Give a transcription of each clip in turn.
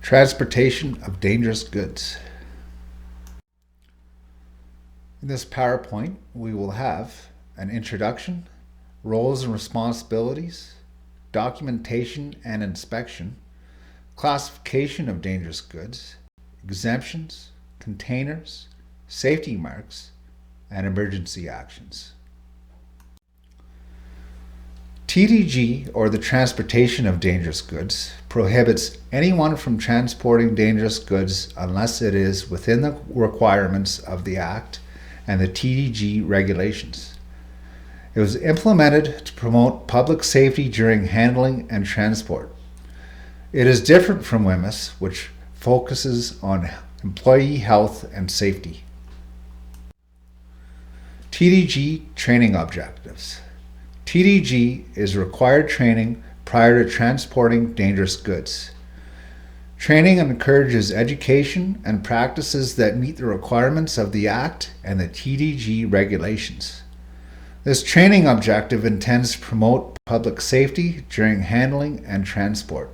Transportation of dangerous goods. In this PowerPoint, we will have an introduction, roles and responsibilities, documentation and inspection, classification of dangerous goods, exemptions, containers, safety marks, and emergency actions. TDG, or the Transportation of Dangerous Goods, prohibits anyone from transporting dangerous goods unless it is within the requirements of the Act and the TDG regulations. It was implemented to promote public safety during handling and transport. It is different from WHMIS, which focuses on employee health and safety. TDG training objectives. TDG is required training prior to transporting dangerous goods. Training encourages education and practices that meet the requirements of the Act and the TDG regulations. This training objective intends to promote public safety during handling and transport.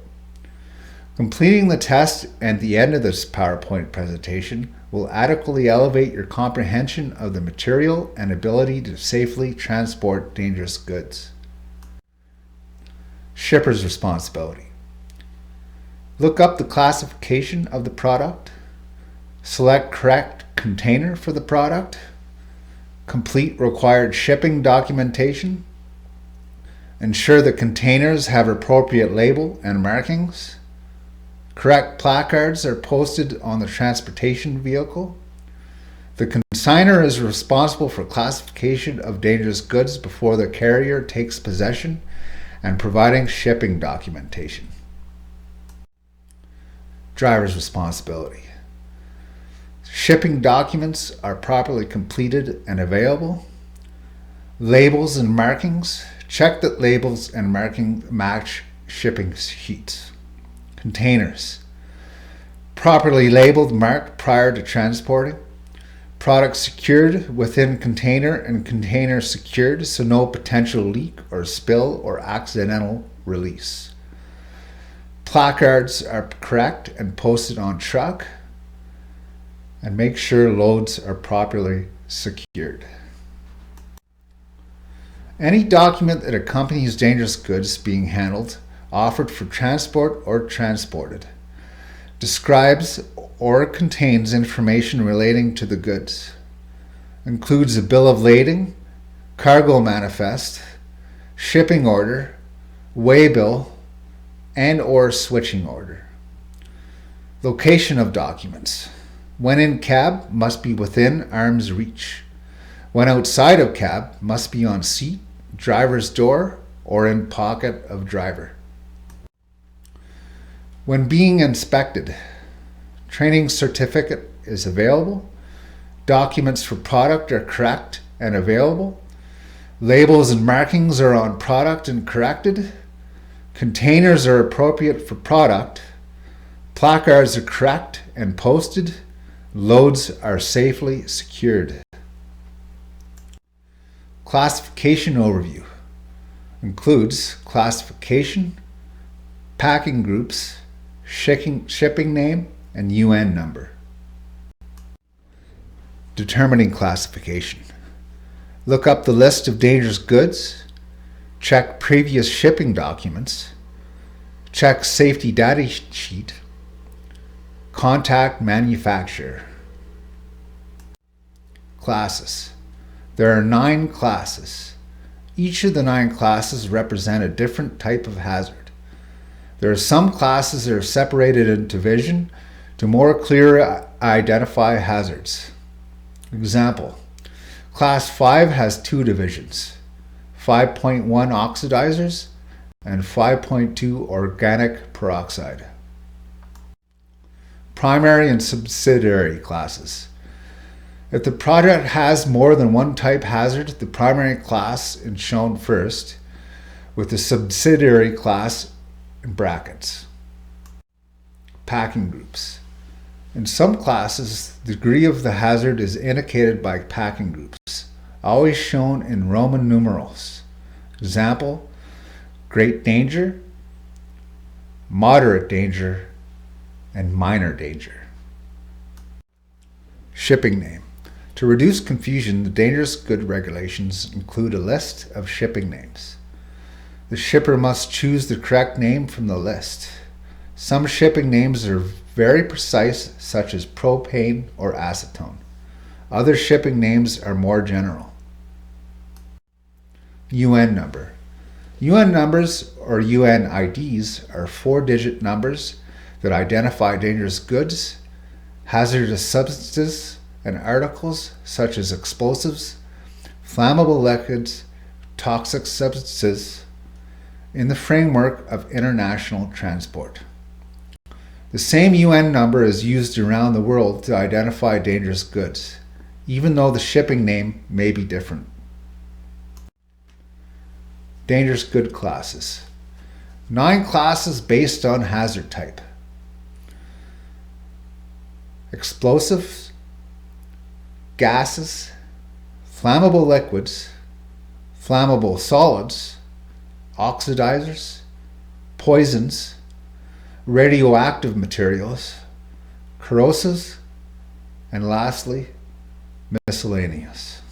Completing the test at the end of this PowerPoint presentation will adequately elevate your comprehension of the material and ability to safely transport dangerous goods. Shipper's responsibility. Look up the classification of the product. Select correct container for the product. Complete required shipping documentation. Ensure the containers have appropriate label and markings. Correct placards are posted on the transportation vehicle. The consignor is responsible for classification of dangerous goods before the carrier takes possession and providing shipping documentation. Driver's responsibility. Shipping documents are properly completed and available. Labels and markings. Check that labels and marking match shipping sheets. Containers. Properly labeled, marked prior to transporting. Product secured within container and container secured so no potential leak or spill or accidental release. Placards are correct and posted on truck. And make sure loads are properly secured. Any document that accompanies dangerous goods being handled, offered for transport or transported, describes or contains information relating to the goods, includes a bill of lading, cargo manifest, shipping order, waybill, and or switching order. Location of documents. When in cab, must be within arm's reach. When outside of cab, must be on seat, driver's door, or in pocket of driver. When being inspected, training certificate is available. Documents for product are correct and available. Labels and markings are on product and corrected. Containers are appropriate for product. Placards are correct and posted. Loads are safely secured. Classification overview includes classification, packing groups, shipping name, and UN number. Determining classification. Look up the list of dangerous goods. Check previous shipping documents. Check safety data sheet. Contact manufacturer. Classes. There are 9 classes. Each of the 9 classes represent a different type of hazard. There are some classes that are separated into division to more clearly identify hazards. Example, Class 5 has 2 divisions, 5.1 oxidizers and 5.2 organic peroxide. Primary and subsidiary classes. If the product has more than one type hazard, the primary class is shown first, with the subsidiary class in brackets. Packing groups. In some classes, the degree of the hazard is indicated by packing groups, always shown in Roman numerals. Example, great danger, moderate danger, and minor danger. Shipping name. To reduce confusion, the dangerous good regulations include a list of shipping names. The shipper must choose the correct name from the list. Some shipping names are very precise, such as propane or acetone. Other shipping names are more general. UN number. UN numbers, or UN IDs, are 4-digit numbers that identify dangerous goods, hazardous substances, and articles such as explosives, flammable liquids, toxic substances, in the framework of international transport. The same UN number is used around the world to identify dangerous goods, even though the shipping name may be different. Dangerous good classes. 9 classes based on hazard type. Explosives, gases, flammable liquids, flammable solids, oxidizers, poisons, radioactive materials, corrosives, and lastly, miscellaneous.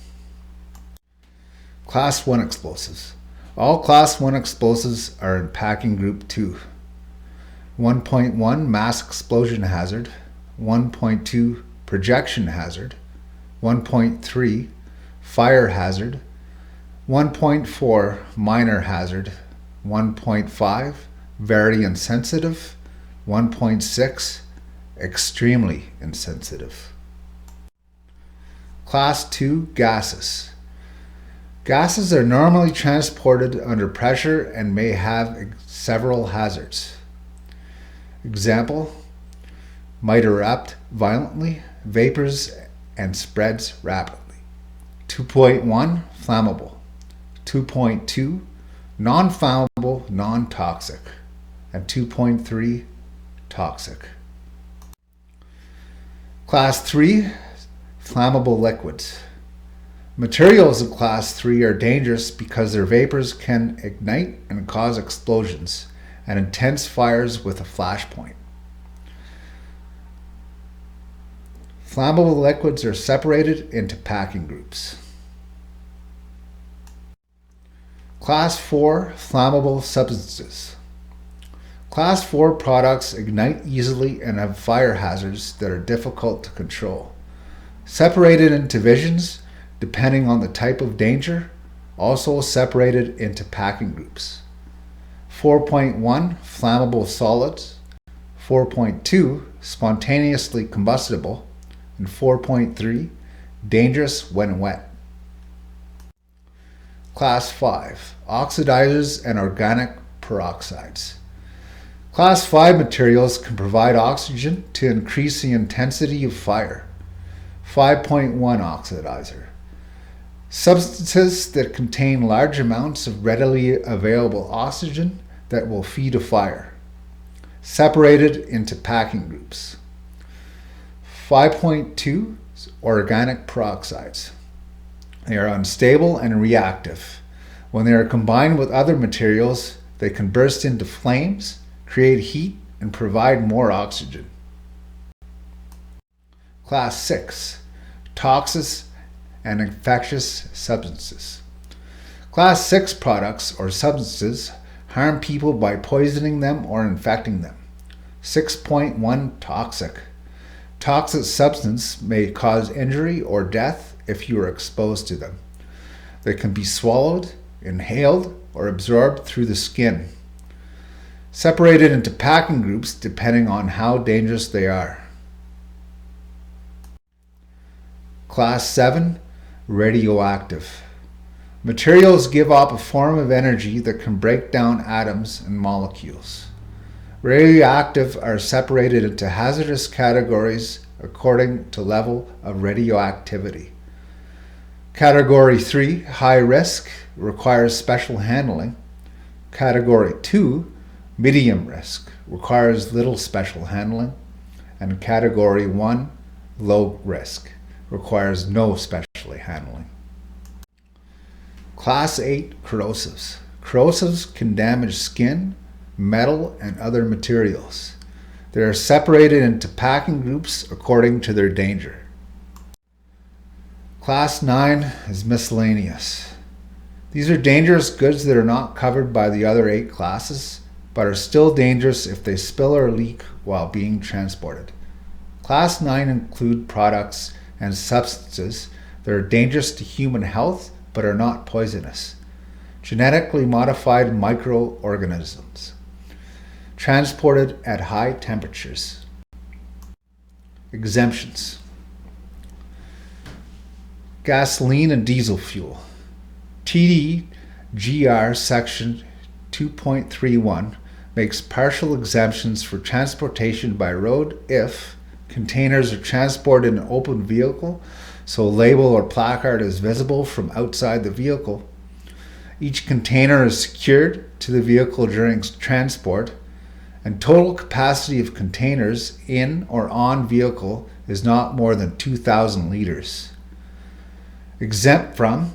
Class 1 explosives. All Class 1 explosives are in Packing Group 2. 1.1 Mass explosion hazard, 1.2 Projection hazard, 1.3 Fire hazard, 1.4 Minor hazard, 1.5 Very insensitive, 1.6 Extremely insensitive. Class 2 Gases. Gases are normally transported under pressure and may have several hazards. Example, might erupt violently, vapors, and spreads rapidly. 2.1 Flammable. 2.2 Non-flammable, non-toxic. And 2.3 Toxic. Class 3 Flammable liquids. Materials of Class 3 are dangerous because their vapors can ignite and cause explosions and intense fires with a flash point. Flammable liquids are separated into packing groups. Class 4 Flammable substances. Class 4 products ignite easily and have fire hazards that are difficult to control. Separated into divisions depending on the type of danger, also separated into packing groups. 4.1 Flammable solids, 4.2 Spontaneously combustible, and 4.3 Dangerous when wet. Class 5 Oxidizers and organic peroxides. Class 5 materials can provide oxygen to increase the intensity of fire. 5.1 Oxidizer. Substances that contain large amounts of readily available oxygen that will feed a fire. Separated into packing groups. 5.2 Organic peroxides. They are unstable and reactive. When they are combined with other materials, they can burst into flames, create heat, and provide more oxygen. Class 6 Toxics and infectious substances. Class 6 products or substances harm people by poisoning them or infecting them. 6.1 Toxic. Toxic substance may cause injury or death if you are exposed to them. They can be swallowed, inhaled, or absorbed through the skin. Separated into packing groups depending on how dangerous they are. Class 7 Radioactive. Materials give off a form of energy that can break down atoms and molecules. Radioactive are separated into hazardous categories according to level of radioactivity. Category 3, high risk, requires special handling. Category 2, medium risk, requires little special handling. And Category 1, low risk, requires no special handling. Class 8 corrosives. Corrosives can damage skin, metal, and other materials. They are separated into packing groups according to their danger. Class 9 is miscellaneous. These are dangerous goods that are not covered by the other 8 classes, but are still dangerous if they spill or leak while being transported. Class 9 include products and substances that are dangerous to human health but are not poisonous. Genetically modified microorganisms transported at high temperatures. Exemptions. Gasoline and diesel fuel. TDGR section 2.31 makes partial exemptions for transportation by road if containers are transported in an open vehicle, so a label or placard is visible from outside the vehicle. Each container is secured to the vehicle during transport, and total capacity of containers in or on vehicle is not more than 2,000 liters. Exempt from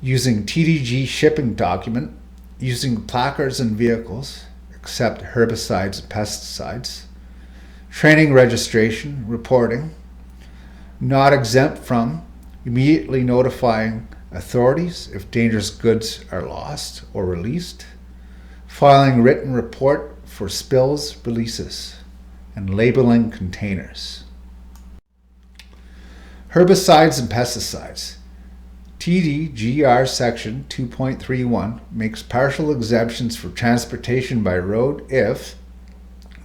using TDG shipping document, using placards in vehicles, except herbicides and pesticides, training, registration, reporting. Not exempt from immediately notifying authorities if dangerous goods are lost or released, filing written report for spills, releases, and labeling containers. Herbicides and pesticides. TDGR section 2.31 makes partial exemptions for transportation by road if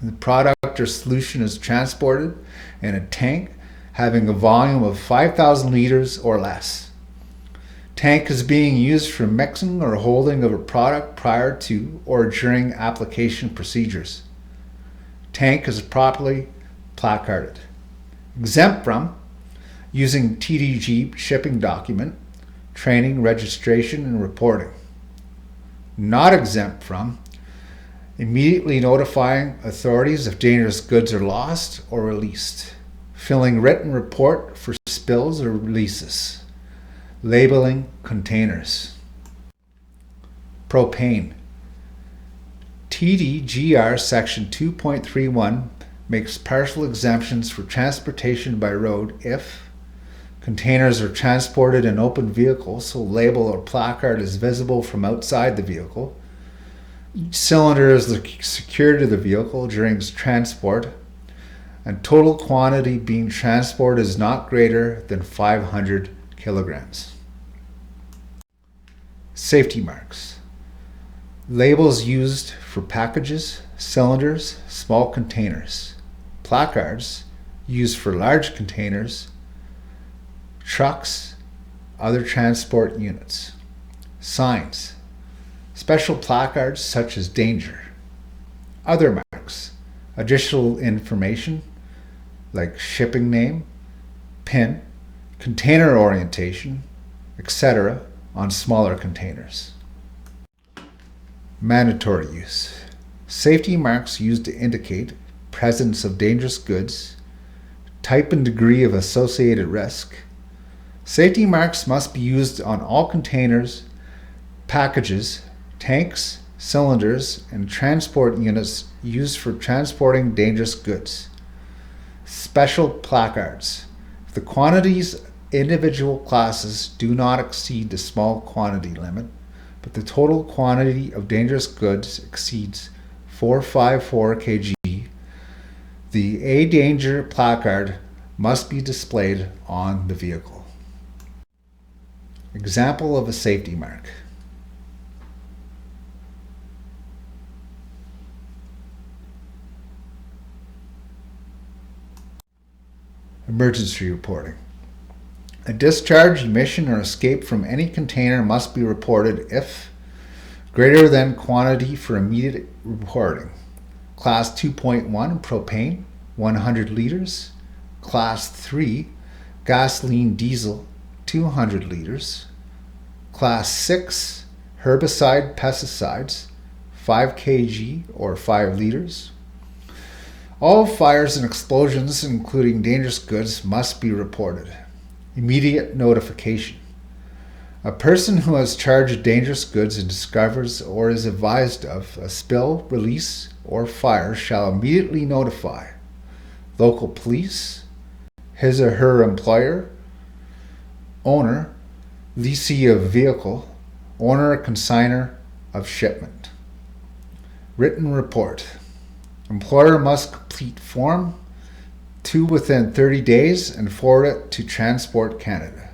the product or solution is transported in a tank having a volume of 5,000 liters or less. Tank is being used for mixing or holding of a product prior to or during application procedures. Tank is properly placarded. Exempt from using TDG shipping document, training, registration, and reporting. Not exempt from immediately notifying authorities if dangerous goods are lost or released, filling written report for spills or releases, labeling containers. Propane. TDGR section 2.31 makes partial exemptions for transportation by road if containers are transported in open vehicles, so label or placard is visible from outside the vehicle. Each cylinder is secured to the vehicle during transport, and total quantity being transported is not greater than 500 kilograms. Safety marks. Labels used for packages, cylinders, small containers. Placards used for large containers, trucks, other transport units. Signs. Special placards such as danger. Other marks. Additional information like shipping name, PIN, container orientation, etc. on smaller containers. Mandatory use. Safety marks used to indicate presence of dangerous goods, type and degree of associated risk. Safety marks must be used on all containers, packages, tanks, cylinders, and transport units used for transporting dangerous goods. Special placards. If the quantities individual classes do not exceed the small quantity limit, but the total quantity of dangerous goods exceeds 454 kg, the A Danger placard must be displayed on the vehicle. Example of a safety mark. Emergency reporting. A discharge, emission, or escape from any container must be reported if greater than quantity for immediate reporting. Class 2.1 propane, 100 liters. Class 3 gasoline diesel, 200 liters. Class 6 herbicide pesticides, 5 kg or 5 liters. All fires and explosions, including dangerous goods, must be reported. Immediate notification. A person who has charge of dangerous goods and discovers or is advised of a spill, release, or fire shall immediately notify local police, his or her employer, owner, lessee of vehicle, owner or consigner of shipment. Written report. Employer must complete Form 2 within 30 days and forward it to Transport Canada.